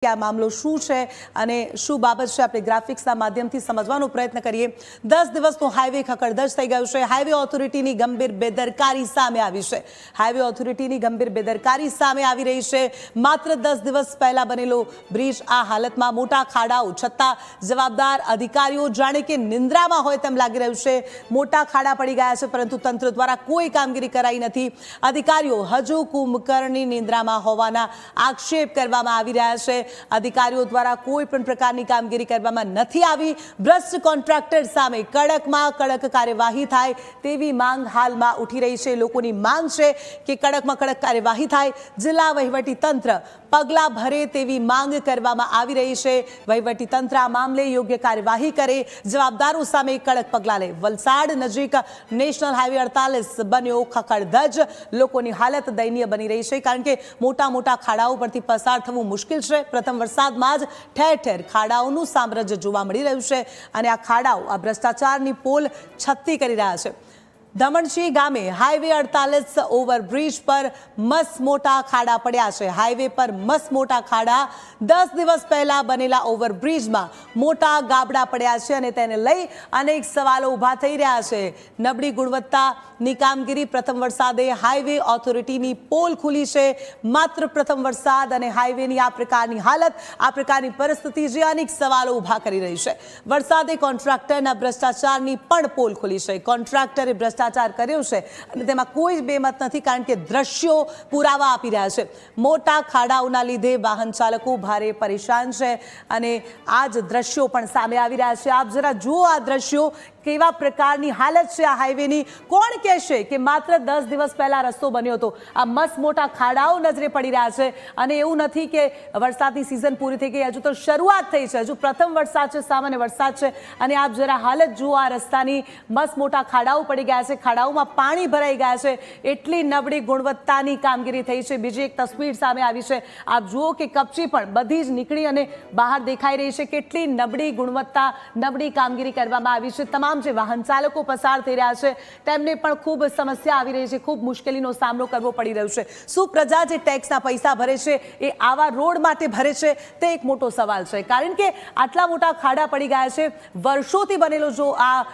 કે આ મામલો શું છે અને શું બાબત છે આપણે ગ્રાફિક્સના માધ્યમથી સમજવાનો પ્રયત્ન કરીએ। 10 દિવસનો હાઈવે ખખડધજ થઈ ગયો છે। હાઈવે ઓથોરિટીની ગંભીર બેદરકારી સામે આવી છે। હાઈવે ઓથોરિટીની ગંભીર બેદરકારી સામે આવી રહી છે। માત્ર 10 દિવસ પહેલા બનેલો બ્રિજ આ હાલતમાં, મોટા ખાડાઓ છતાં જવાબદાર અધિકારીઓ જાણે કે નિંદ્રામાં હોય તેમ લાગી રહ્યું છે। મોટા ખાડા પડી ગયા છે પરંતુ તંત્ર દ્વારા કોઈ કામગીરી કરાઈ નથી। અધિકારીઓ હજુ કુંભકર્ણની નિંદ્રામાં હોવાના આક્ષેપ કરવામાં આવી રહ્યા છે। अधिकारियों द्वारा कोई पण प्रकारनी कामगीरी करवामां नथी आवी। भ्रष्ट कॉन्ट्राक्टर सामे कड़कमां कड़क कार्यवाही थाय तेवी मांग हालमां उठी रही छे। लोकोनी मांग छे के कड़कमां कड़क कार्यवाही थाय, जिल्ला वहीवटी तंत्र पगला भरे तेवी मांग करवामां आवी रही छे। वहीवटी तंत्र आ मामले योग्य कार्यवाही करे, जवाबदारों सामे कड़क पगला ले। वलसाड नजीक नेशनल हाईवे 48 बन्यो खखड़धज। लोकोनी हालत दयनीय बनी रही छे कारण के मोटा मोटा खाड़ाओ परथी पसार थवुं मुश्किल छे। प्रथम वरसादमां ज ठेर ठेर खाड़ाओनुं साम्राज्य जोवा मळी रह्युं छे अने आ खाड़ाओ आ भ्रष्टाचारनी पोल छत्ती करी रह्या छे। दमणशी गामे हाईवे 48 ओवरब्रिज पर मस मोटा खाड़ा पड्या छे। हाईवे पर मस मोटा खाड़ा 10 दिवस पहला बनेला ओवरब्रिज में मोटा गाबड़ा पड्या छे अने तेने लई अनेक सवालों उभा थई रह्या छे। नबળી गुणवत्तानी कामगीरी प्रथम वरसादे हाईवे ऑथोरिटीनी पोल खुली छे। मात्र प्रथम वरसाद अने हाईवेनी आ प्रकारनी हालत, आ प्रकारनी परिस्थिति जे अनेक सवालों उभा करी रही छे। वरसादे कॉन्ट्राक्टरना भ्रष्टाचारनी पण पोल खुली छे। कॉन्ट्राक्टरे भ्रष्टाचार कर्यो छे अने तेमां कोई बेमत नथी कारण के दृश्यो पुरावा आपी रह्या छे। मोटा खाड़ाओना लीधे वाहन चालको भारे परेशान छे अने आज दृश्यो पण सामे आवी रह्या छे। आप जरा जुओ आ दृश्यो केवा प्रकारनी हालत छे आ हाईवेनी। कोण कहेशे के मात्र 10 दिवस पहला रस्तो बन्यो हतो। आ मस्त मोटा खाड़ाओ नजरे पड़ी रह्या छे अने एवुं नथी के वरसादनी सीजन पूरी थई गई, हजू तो शरूआत थई छे। हजू प्रथम वरसाद छे, सामान्य वरसाद छे अने आप जरा हालत जुओ आ रस्तानी। मस्त मोटा खाड़ाओ पड़ी गया छे, खाड़ाओमां पाणी भराई गया छे। एटली नबળી गुणवत्तानी कामगीरी थई छे। बीजी एक तस्वीर सामे आवी छे। आप जुओ के कपची पण बधी ज નીકળી અને બહાર દેખાઈ રહી છે। કેટલી નબળી ગુણવત્તા, નબળી કામગીરી કરવામાં આવી છે। તમામ જે વાહન ચાલકો પસાર થઈ રહ્યા છે તેમને પણ ખૂબ સમસ્યા આવી રહી છે, ખૂબ મુશ્કેલીનો સામનો કરવો પડી રહ્યો છે। શું પ્રજા જે ટેક્સના પૈસા ભરે છે એ આવા રોડ માટે ભરે છે તે એક મોટો સવાલ છે કારણ કે આટલા મોટા ખાડા પડી ગયા છે। વર્ષોથી બનેલો જો આ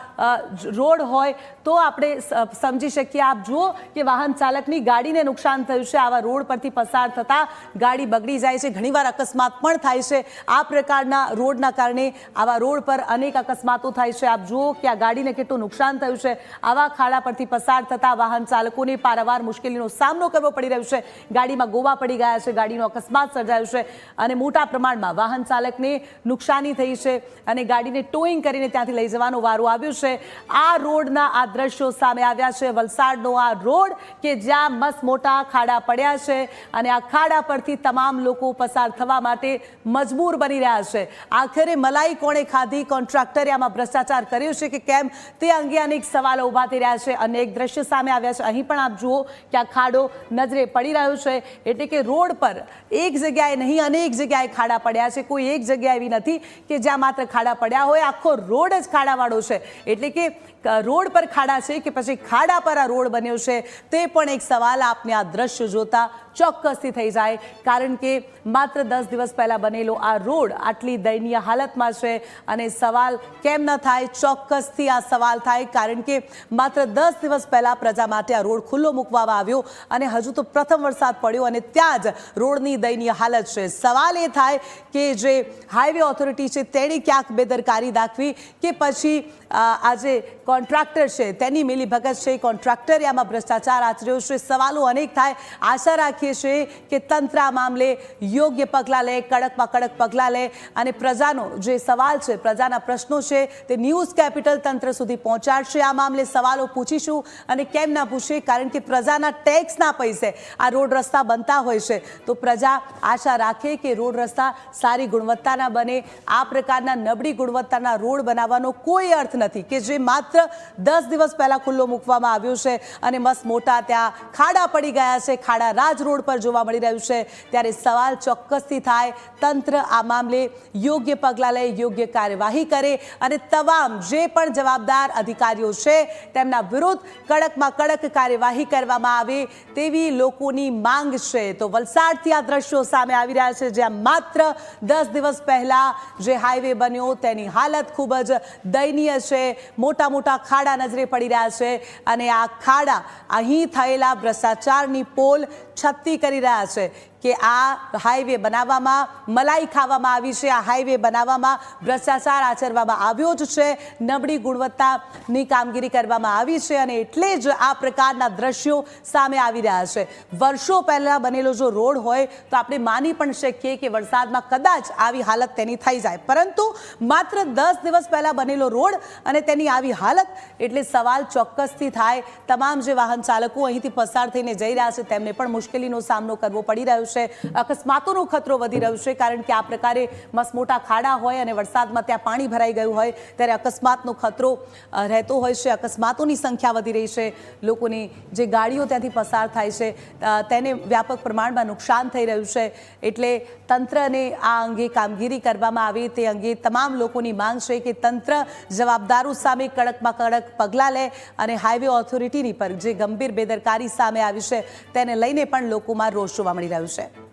રોડ હોય તો આપણે સમજી શકીએ। આપ જુઓ કે વાહન ચાલકની ગાડીને નુકસાન થયું છે। આવા રોડ પરથી પસાર થતા ગાડી બગડી જાય છે, ઘણીવાર અકસ્માત પણ થાય છે। આ પ્રકારના રોડના કારણે આવા રોડ પર અનેક અકસ્માતો થાય છે। આપ જુઓ કે આ ગાડીને કેટલું નુકસાન થયું છે। આવા ખાડા પરથી પસાર થતા વાહન ચાલકોને પારાવાર મુશ્કેલીનો સામનો કરવો પડી રહ્યો છે। ગાડીમાં ગોવા પડી ગયા છે, ગાડીનો અકસ્માત સર્જાયો છે અને મોટા પ્રમાણમાં વાહન ચાલકને નુકસાની થઈ છે અને ગાડીને ટોઈંગ કરીને ત્યાંથી લઈ જવાનો વારો આવ્યો છે। આ રોડના આ દ્રશ્યો સામે આવ્યા છે। વલસાડનો આ રોડ કે જ્યાં મસ્ત મોટા ખાડા પડ્યા છે અને આ ખાડા પરથી તમામ લોકો પસાર થવા માટે મજબૂર બની રહ્યા છે। આખરે મલાઈ કોણે ખાધી? કોન્ટ્રાક્ટરે આમાં ભ્રષ્ટાચાર કર્યો છે કે કેમ તે અંગે અનેક સવાલો ઉભા થઈ રહ્યા છે। અનેક દ્રશ્ય સામે આવ્યા છે। અહીં પણ આપ જુઓ કે આ ખાડો નજરે પડી રહ્યો છે, એટલે કે રોડ પર એક જગ્યાએ નહીં અનેક જગ્યાએ ખાડા પડ્યા છે। કોઈ એક જગ્યા એવી નથી કે જ્યાં માત્ર ખાડા પડ્યા હોય, આખો રોડ જ ખાડાવાળો છે। એટલે કે રોડ પર ખાડા છે કે પછી ખાડા પર આ રોડ બન્યો છે તે પણ એક સવાલ આપને આ દ્રશ્ય જોતા ચોક્કસથી થઈ જાય કારણ કે માત્ર 10 દિવસ પહેલા બનેલો આ રોડ આટલી દયનીય હાલતમાં છે અને સવાલ કેમ ન થાય? ચોક્કસથી આ સવાલ થાય કારણ કે માત્ર 10 દિવસ પહેલા પ્રજા માટે આ રોડ ખુલ્લો મૂકવામાં આવ્યો અને હજુ તો પ્રથમ વરસાદ પડ્યો અને ત્યાં જ રોડની દયનીય હાલત છે। સવાલ એ થાય કે જે હાઈવે ઓથોરિટી છે તેણે ક્યાંક બેદરકારી દાખવી કે પછી આજે કોન્ટ્રાક્ટર છે તેની મિલીભગત છે, કોન્ટ્રાક્ટરે આમાં ભ્રષ્ટાચાર આચર્યો છે। સવાલો અનેક થાય। આશા રાખીએ છીએ કે તંત્ર આ મામલે યોગ્ય પગલાં લે, કડકમાં કડક પગલાં લે અને પ્રજાનો જે સવાલ છે, પ્રજાના પ્રશ્નો છે તે ન્યૂઝ કેપિટલ તંત્ર સુધી પહોંચાડશે। આ મામલે સવાલો પૂછીશું અને કેમ ના પૂછે કારણ કે પ્રજાના ટેક્સના પૈસે આ રોડ રસ્તા બનતા હોય છે તો પ્રજા આશા રાખે કે રોડ રસ્તા સારી ગુણવત્તાના બને। આ પ્રકારના નબળી ગુણવત્તાના રોડ બનાવવાનો કોઈ અર્થ નથી કે જે માત્ર 10 દિવસ પહેલા ખુલ્લો મૂકવામાં આવ્યો છે અને મસ્ત મોટા ત્યાં ખાડા પડી ગયા છે, ખાડા રાજ રોડ પર જોવા મળી રહ્યું છે। ત્યારે સવાલ ચોક્કસથી થાય, તંત્ર આ મામલે યોગ્ય પગલાં લે, યોગ્ય કાર્યવાહી કરે અને તમામ જે પણ જવાબદાર અધિકારીઓ છે તેમના વિરુદ્ધ કડકમાં કડક કાર્યવાહી કરવામાં આવે તેવી લોકોની માંગ છે। તો વલસાડથી આ દ્રશ્યો સામે આવી રહ્યા છે, જ્યાં માત્ર 10 દિવસ પહેલા જે હાઈવે બન્યો તેની હાલત ખૂબ જ દયનીય છે। મોટા મોટા ખાડા નજરે પડી રહ્યા છે અને આ ખાડા અહીં થયેલા ભ્રષ્ટાચારની પોલ છતી કરી રહ્યા છે કે આ હાઈવે બનાવવામાં મલાઈ ખાવામાં આવી છે, આ હાઈવે બનાવવામાં ભ્રષ્ટાચાર આચરવામાં આવ્યો જ છે, નબળી ગુણવત્તાની કામગીરી કરવામાં આવી છે અને એટલે જ આ પ્રકારના દ્રશ્યો સામે આવી રહ્યા છે। વર્ષો પહેલા બનેલો જો રોડ હોય તો આપણે માની પણ શકીએ કે વરસાદમાં કદાચ આવી હાલત તેની થઈ જાય, પરંતુ માત્ર 10 દિવસ પહેલા બનેલો રોડ અને તેની આવી હાલત, એટલે સવાલ ચોક્કસથી થાય। તમામ જે વાહન ચાલકો અહીંથી પસાર થઈને જઈ રહ્યા છે તેમને પણ મુશ્કેલીનો સામનો કરવો પડી રહ્યો છે, અકસ્માતોનો ખતરો વધી રહ્યો છે, કારણ કે આ પ્રકારે મસ્ત મોટા ખાડા હોય અને વરસાદમાં ત્યાં પાણી ભરાઈ ગયું હોય ત્યારે અકસ્માતનો ખતરો રહેતો હોય છે, અકસ્માતોની સંખ્યા વધી રહી છે, લોકોની જે ગાડીઓ ત્યાંથી પસાર થાય છે તેને વ્યાપક પ્રમાણમાં નુકસાન થઈ રહ્યું છે। એટલે તંત્રને આ અંગે કામગીરી કરવામાં આવે તે અંગે તમામ લોકોની માંગ છે કે તંત્ર જવાબદારો સામે કડકમાં કડક પગલાં લે અને હાઈવે ઓથોરિટીની પર જે ગંભીર બેદરકારી સામે આવી છે તેને લઈને પણ લોકોમાં રોષ જોવા મળી રહ્યું છે।